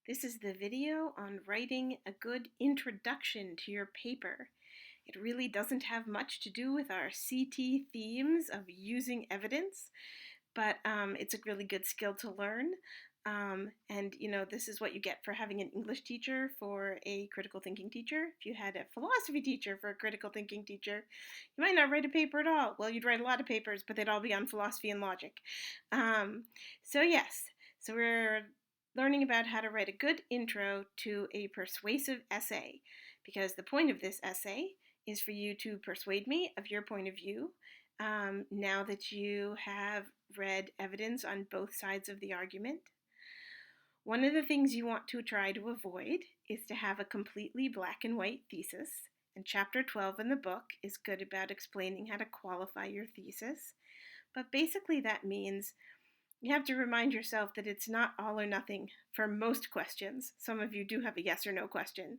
This is the video on writing a good introduction to your paper. It really doesn't have much to do with our CT themes of using evidence, but it's a really good skill to learn. This is what you get for having an English teacher for a critical thinking teacher. If you had a philosophy teacher for a critical thinking teacher, you might not write a paper at all. Well, you'd write a lot of papers, but they'd all be on philosophy and logic. So we're learning about how to write a good intro to a persuasive essay, because the point of this essay is for you to persuade me of your point of view now that you have read evidence on both sides of the argument. One of the things you want to try to avoid is to have a completely black and white thesis, and chapter 12 in the book is good about explaining how to qualify your thesis. But basically that means you have to remind yourself that it's not all or nothing for most questions. Some of you do have a yes or no question,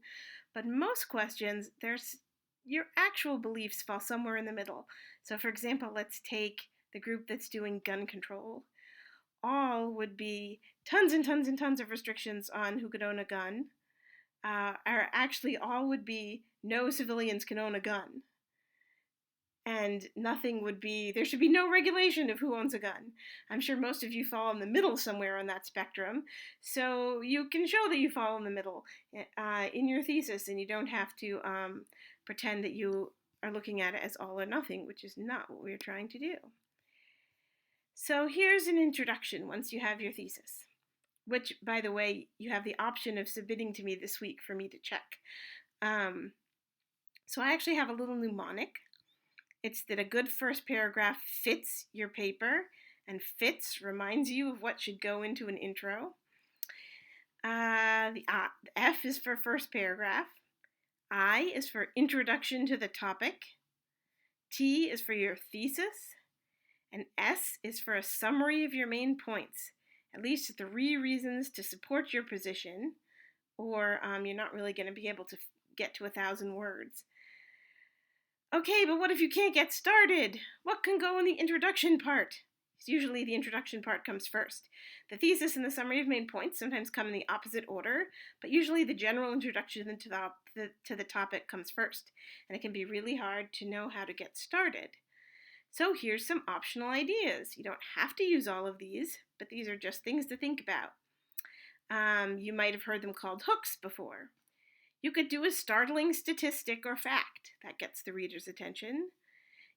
but most questions, your actual beliefs fall somewhere in the middle. So for example, let's take the group that's doing gun control. All would be tons and tons and tons of restrictions on who could own a gun. All would be no civilians can own a gun. And nothing would be, there should be no regulation of who owns a gun. I'm sure most of you fall in the middle somewhere on that spectrum, so you can show that you fall in the middle in your thesis, and you don't have to pretend that you are looking at it as all or nothing, which is not what we're trying to do. So here's an introduction once you have your thesis, which, by the way, you have the option of submitting to me this week for me to check. So I actually have a little mnemonic. It's that a good first paragraph fits your paper, and fits reminds you of what should go into an intro. The F is for first paragraph. I is for introduction to the topic. T is for your thesis. And S is for a summary of your main points, at least 3 reasons to support your position, or you're not really going to be able to get to 1,000 words. Okay, but what if you can't get started? What can go in the introduction part? Usually the introduction part comes first. The thesis and the summary of main points sometimes come in the opposite order, but usually the general introduction to the topic comes first, and it can be really hard to know how to get started. So here's some optional ideas. You don't have to use all of these, but these are just things to think about. You might have heard them called hooks before. You could do a startling statistic or fact that gets the reader's attention.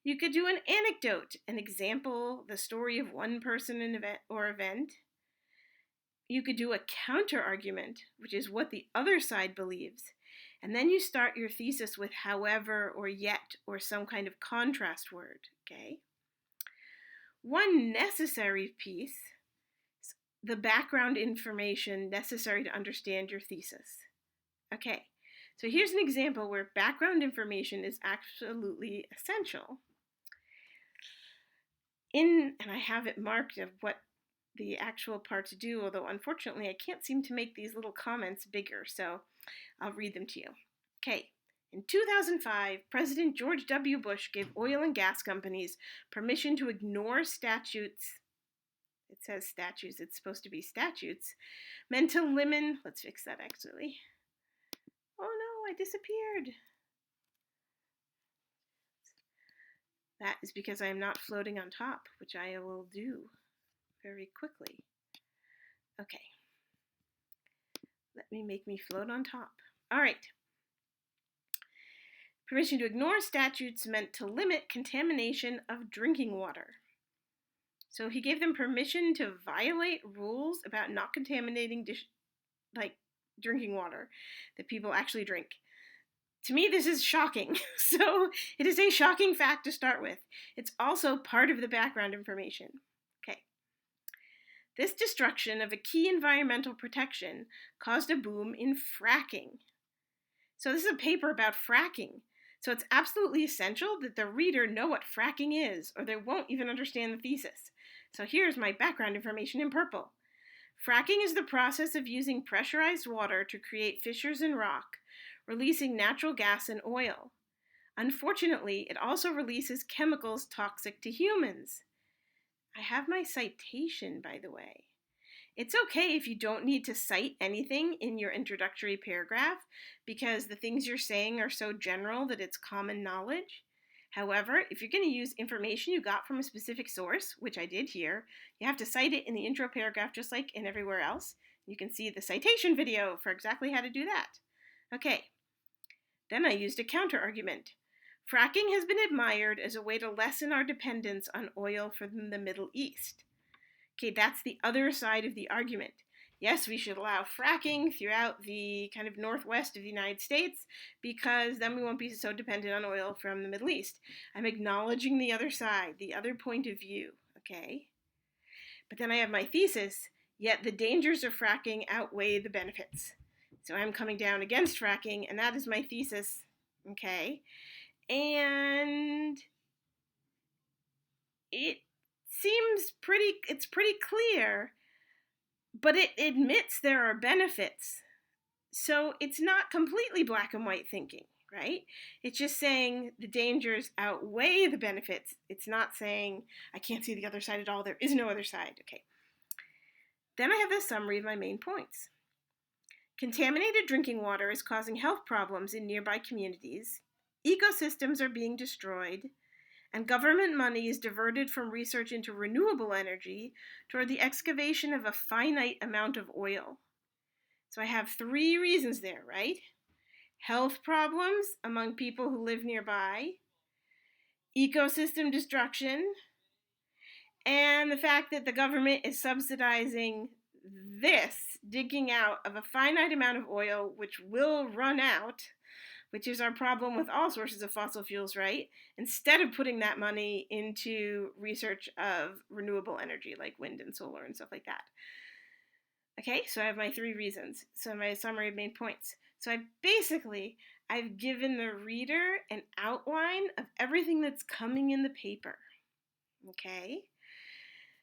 You could do an anecdote, an example, the story of one person, an event. You could do a counter-argument, which is what the other side believes. And then you start your thesis with however or yet or some kind of contrast word, okay? One necessary piece is the background information necessary to understand your thesis. Okay, so here's an example where background information is absolutely essential. And I have it marked of what the actual parts do, although unfortunately I can't seem to make these little comments bigger, so I'll read them to you. Okay, in 2005, President George W. Bush gave oil and gas companies permission to ignore statutes. It says statutes, it's supposed to be statutes, meant to limit, let's fix that actually. Oh no, I disappeared. That is because I am not floating on top, which I will do very quickly. Okay. Let me make me float on top. All right. Permission to ignore statutes meant to limit contamination of drinking water. So he gave them permission to violate rules about not contaminating drinking water that people actually drink. To me, this is shocking. So it is a shocking fact to start with. It's also part of the background information. Okay. This destruction of a key environmental protection caused a boom in fracking. So this is a paper about fracking. So it's absolutely essential that the reader know what fracking is, or they won't even understand the thesis. So here's my background information in purple. Fracking is the process of using pressurized water to create fissures in rock, releasing natural gas and oil. Unfortunately, it also releases chemicals toxic to humans. I have my citation, by the way. It's okay if you don't need to cite anything in your introductory paragraph because the things you're saying are so general that it's common knowledge. However, if you're going to use information you got from a specific source, which I did here, you have to cite it in the intro paragraph just like in everywhere else. You can see the citation video for exactly how to do that. Okay, then I used a counter-argument. Fracking has been admired as a way to lessen our dependence on oil from the Middle East. Okay, that's the other side of the argument. Yes, we should allow fracking throughout the kind of northwest of the United States because then we won't be so dependent on oil from the Middle East. I'm acknowledging the other side, the other point of view, okay? But then I have my thesis, yet the dangers of fracking outweigh the benefits. So I'm coming down against fracking, and that is my thesis, okay? And it's pretty clear, but it admits there are benefits. So it's not completely black and white thinking, right? It's just saying the dangers outweigh the benefits. It's not saying I can't see the other side at all. There is no other side. Okay. Then I have a summary of my main points. Contaminated drinking water is causing health problems in nearby communities. Ecosystems are being destroyed. And government money is diverted from research into renewable energy toward the excavation of a finite amount of oil. So I have 3 reasons there, right? Health problems among people who live nearby, ecosystem destruction, and the fact that the government is subsidizing this digging out of a finite amount of oil which will run out, which is our problem with all sources of fossil fuels, right? Instead of putting that money into research of renewable energy like wind and solar and stuff like that. Okay, so I have my 3 reasons. So my summary of main points. So I've given the reader an outline of everything that's coming in the paper. Okay?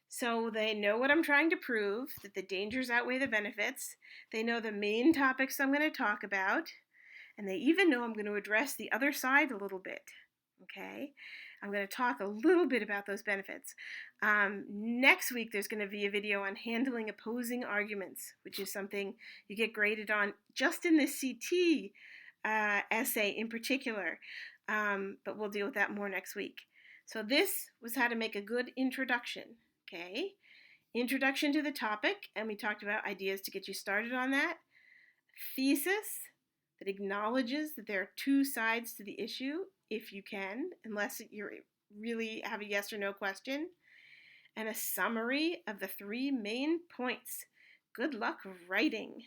So they know what I'm trying to prove, that the dangers outweigh the benefits. They know the main topics I'm going to talk about. And they even know I'm going to address the other side a little bit. Okay? I'm going to talk a little bit about those benefits. Next week, there's going to be a video on handling opposing arguments, which is something you get graded on just in this CT essay in particular. But we'll deal with that more next week. So this was how to make a good introduction. Okay? Introduction to the topic, and we talked about ideas to get you started on that. Thesis that acknowledges that there are 2 sides to the issue, if you can, unless you really have a yes or no question, and a summary of the 3 main points. Good luck writing.